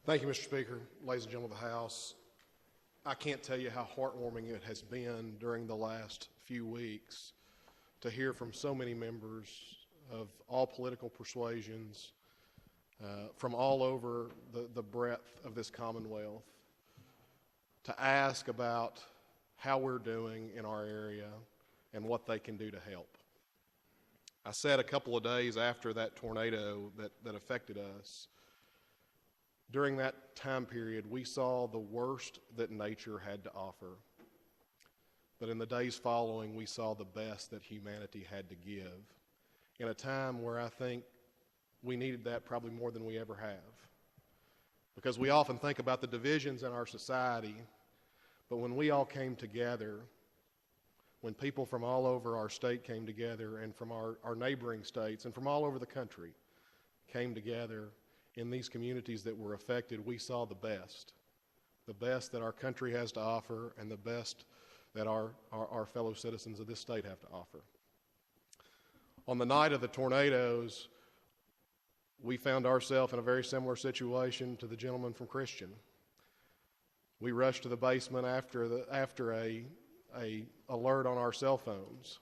Thank you, Mr. Speaker. Ladies and gentlemen of the House, I can't tell you how heartwarming it has been during the last few weeks to hear from so many members of all political persuasions from all over the breadth of this Commonwealth to ask about how we're doing in our area and what they can do to help. I said a couple of days after that tornado that affected us, during that time period, we saw the worst that nature had to offer. But in the days following, we saw the best that humanity had to give in a time where I think we needed that probably more than we ever have. Because we often think about the divisions in our society, but when we all came together, when people from all over our state came together and from our neighboring states and from all over the country came together in these communities that were affected, we saw the best that our country has to offer and the best that our fellow citizens of this state have to offer. On the night of the tornadoes, we found ourselves in a very similar situation to the gentleman from Christian. We rushed to the basement after a alert on our cell phones.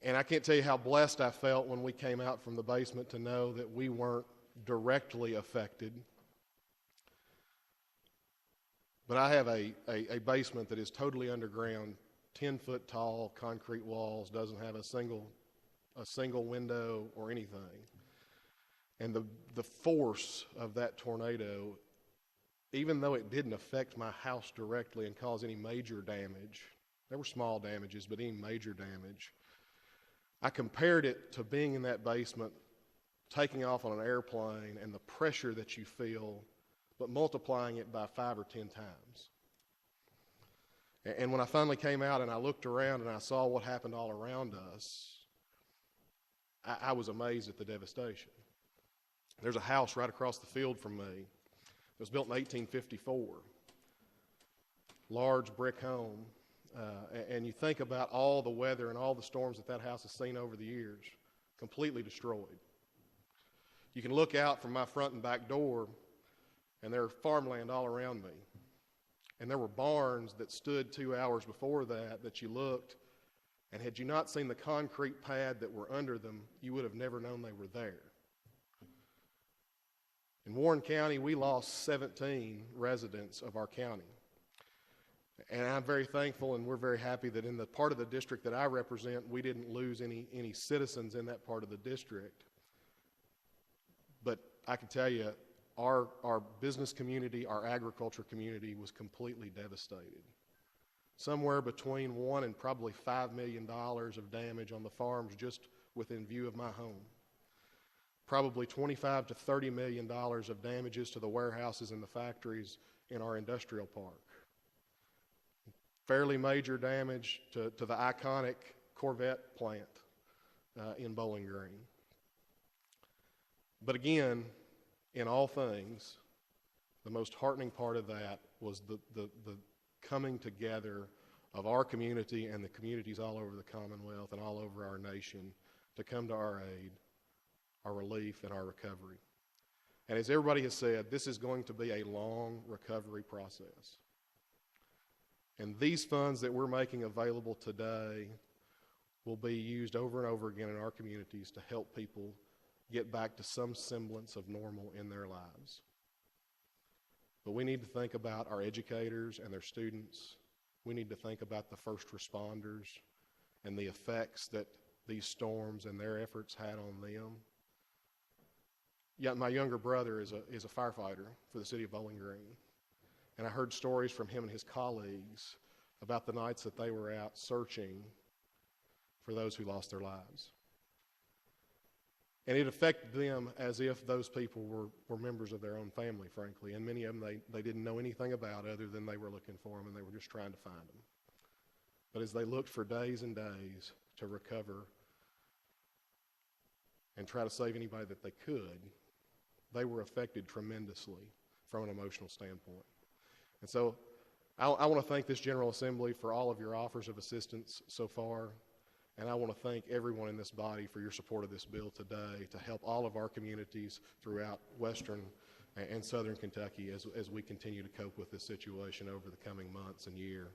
And I can't tell you how blessed I felt when we came out from the basement to know that we weren't directly affected. But I have a basement that is totally underground, 10-foot tall concrete walls, doesn't have a single window or anything. And the force of that tornado, even though it didn't affect my house directly and cause any major damage, there were small damages, but any major damage, I compared it to being in that basement, taking off on an airplane, and the pressure that you feel, but multiplying it by 5 or 10 times. And when I finally came out and I looked around and I saw what happened all around us, I was amazed at the devastation. There's a house right across the field from me. It was built in 1854. Large brick home. And you think about all the weather and all the storms that house has seen over the years, completely destroyed. You can look out from my front and back door, and there's farmland all around me. And there were barns that stood 2 hours before that you looked, and had you not seen the concrete pad that were under them, you would have never known they were there. In Warren County, we lost 17 residents of our county. And I'm very thankful and we're very happy that in the part of the district that I represent, we didn't lose any citizens in that part of the district. But I can tell you, our business community, our agriculture community was completely devastated. Somewhere between $1 and probably $5 million of damage on the farms just within view of my home. Probably $25 to $30 million of damages to the warehouses and the factories in our industrial park. Fairly major damage to the iconic Corvette plant in Bowling Green. But again, in all things, the most heartening part of that was the coming together of our community and the communities all over the Commonwealth and all over our nation to come to our aid, our relief, and our recovery. And as everybody has said, this is going to be a long recovery process. And these funds that we're making available today will be used over and over again in our communities to help people get back to some semblance of normal in their lives. But we need to think about our educators and their students. We need to think about the first responders and the effects that these storms and their efforts had on them. Yeah, my younger brother is a firefighter for the city of Bowling Green. And I heard stories from him and his colleagues about the nights that they were out searching for those who lost their lives. And it affected them as if those people were members of their own family, frankly. And many of them they didn't know anything about other than they were looking for them and they were just trying to find them. But as they looked for days and days to recover and try to save anybody that they could, they were affected tremendously from an emotional standpoint. And so I want to thank this General Assembly for all of your offers of assistance so far. And I want to thank everyone in this body for your support of this bill today to help all of our communities throughout western and southern Kentucky as we continue to cope with this situation over the coming months and year.